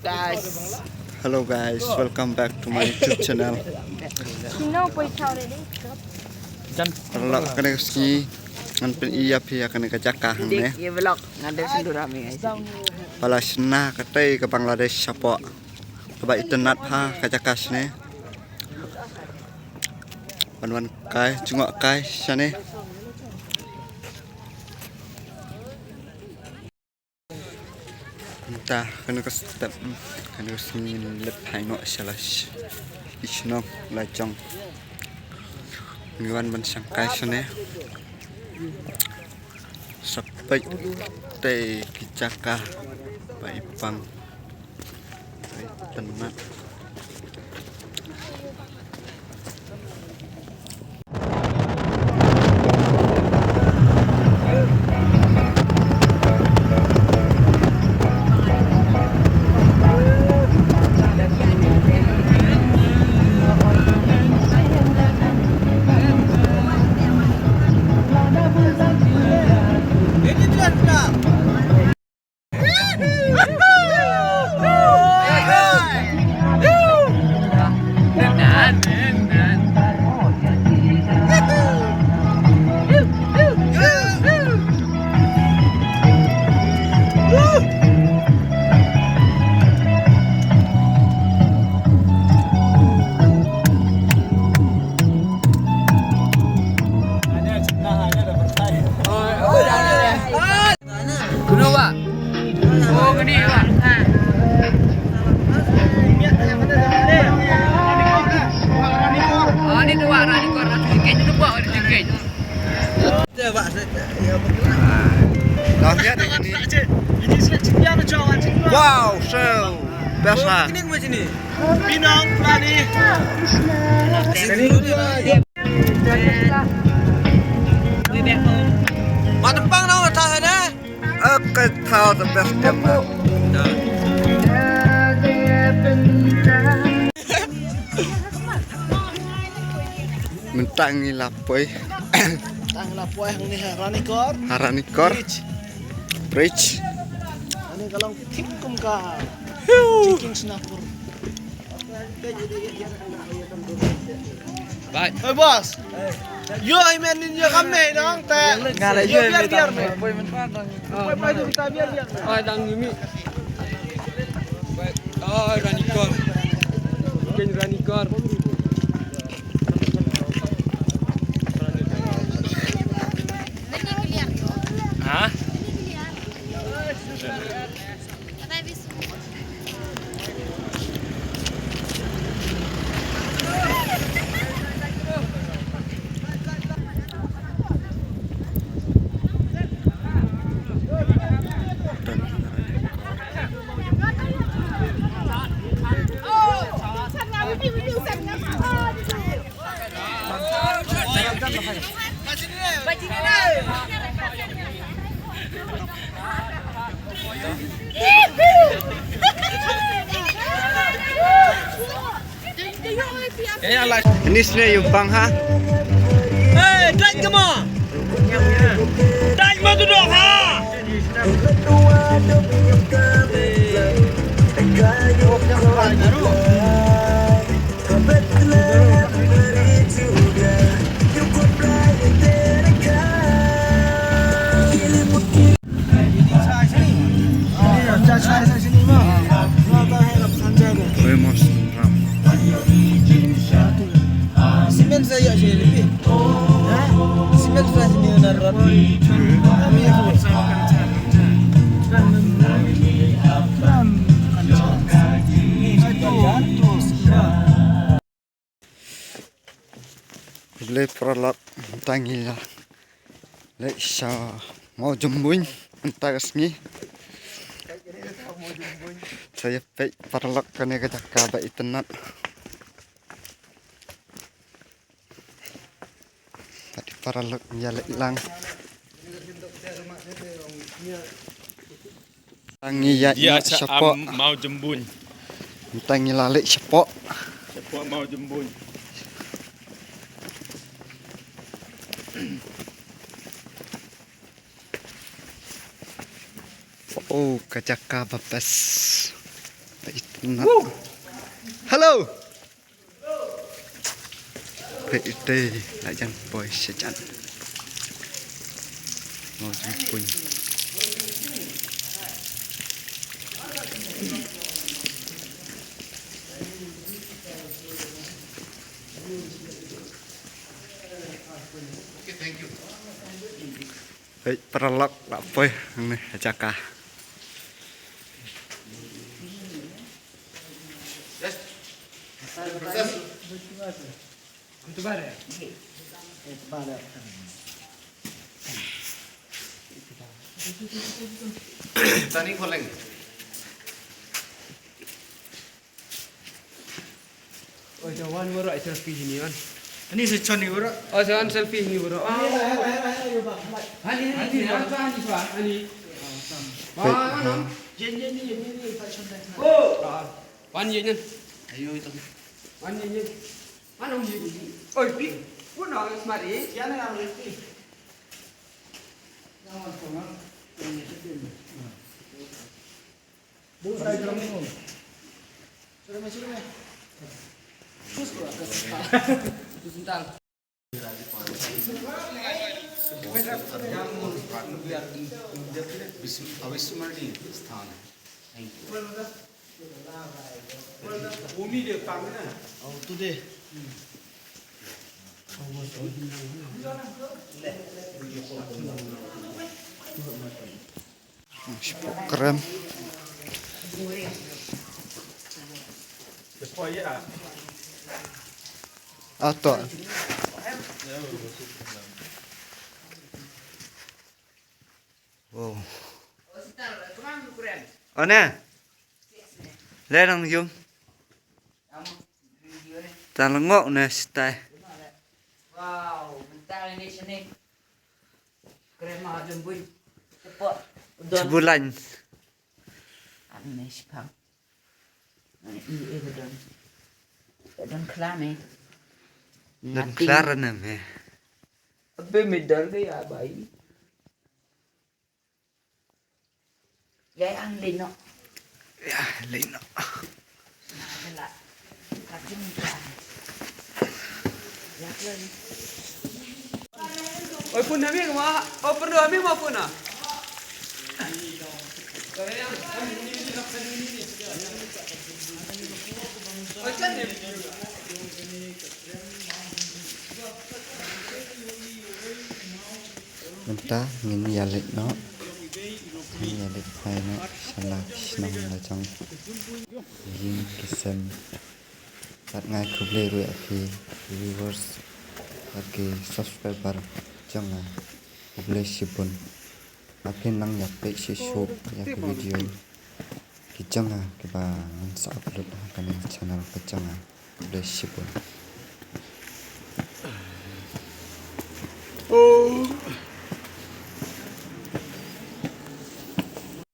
guys. Hello guys, welcome back to my YouTube channel. Kalau kena kesini, kan iya pihak kena ke Jaka ni. Iya vlog ngade sindu rame guys. Pala senah katai ke Bangladesh siapa? Coba itynnad ha ke Jaka sini. Wan kai, jngoh kai sini. Entah kena ke step, kena kesini lepai nak salas. Isnong lajong. Ngiwan bersangkai sini. Sampai teh Jaka baik bang itynnad. Oh, gini Pak. Oh, ini dua ranikor, tiket itu buat tiket. Pak, ya Dah lihat ini. ini sekian jawan. Wow, so biasa. Ini macam ni. Pinang Pelani. Mak tempang nak atas ada. Oke, tahu the best ever. Mentangi lapoi. Tanglah puai yang ni ranikor. Haranikor. Bridge. Ini kalau tim kum ka. Chicken snapper. Baik. Hey bos. Yo imen ninja kami dong teh. Ngale Yo biar biar. Poin menpan. Poin itu kita biar biar. Oh, dang Yumi. Baik. Oh, ranikor. Ikan ranikor. Hah? Ini sini Yubang ha. Hey, dan kemo. Dan mau duduk ha. Simen saya sini lebih. Simen saya sini naruh. Kami aku saya makan Boleh peralak tangi lah. Leit mau jembuin entah kesini. Saya pek peralak kena ke Jaka baik itynnad. Tadi peralak jalan hilang. Tangi ya siapa mau jembun. tangi lalik siapa. Siapa mau jembun. Oh, ke Jaka babas. Hello. Đây lại chân bồi sẽ chặn. Ngồi trong quỳnh. Đấy, paralog đã phơi này Jaka. Itu bare. Tani खोलेंगे Oh, jawan baru selfie ini kan. Ini seconi bro. Oh, jawan selfie ini bro. Ani. Mana? Ini passion. Oh. Wan yen. Ayo itu. Wan yen. Mana ong yen? Oh, pi. Puna smari. Yana yang lebih. Yang mana? Dulu saya bilang ini. Sudah masuk ni. Sebentar. अविस्मरणीय स्थान है Bumi dia pang na. Oh, tu deh. Keren. Atau wow. Ở nè. Lên đang dùng. Ta là ngộ nè, style. Wow, bentar ini sini. Keren mah jembui. Cepat. Sebulan. Aneh sih bang. Ini dan kelar nih. Dan kelar nè mẹ. Apa medal ke ya bayi? Ya ang lino. Ya, lấy nó. Adalah. Kacung kan. Ya lagi. Oh, pun kami mah. Oh, perlu kami mah pun ah. Bentar, ini ya lấy nó. Ini ya lấy hai nó. Salah senang là trong. Ini kisah. Các ngài khúc lê rồi thì viewers các cái subscriber trong là khúc lê shipun akhir nang ya pe show ya cái video cái trong là cái bà sẽ upload cái channel cái trong là khúc lê shipun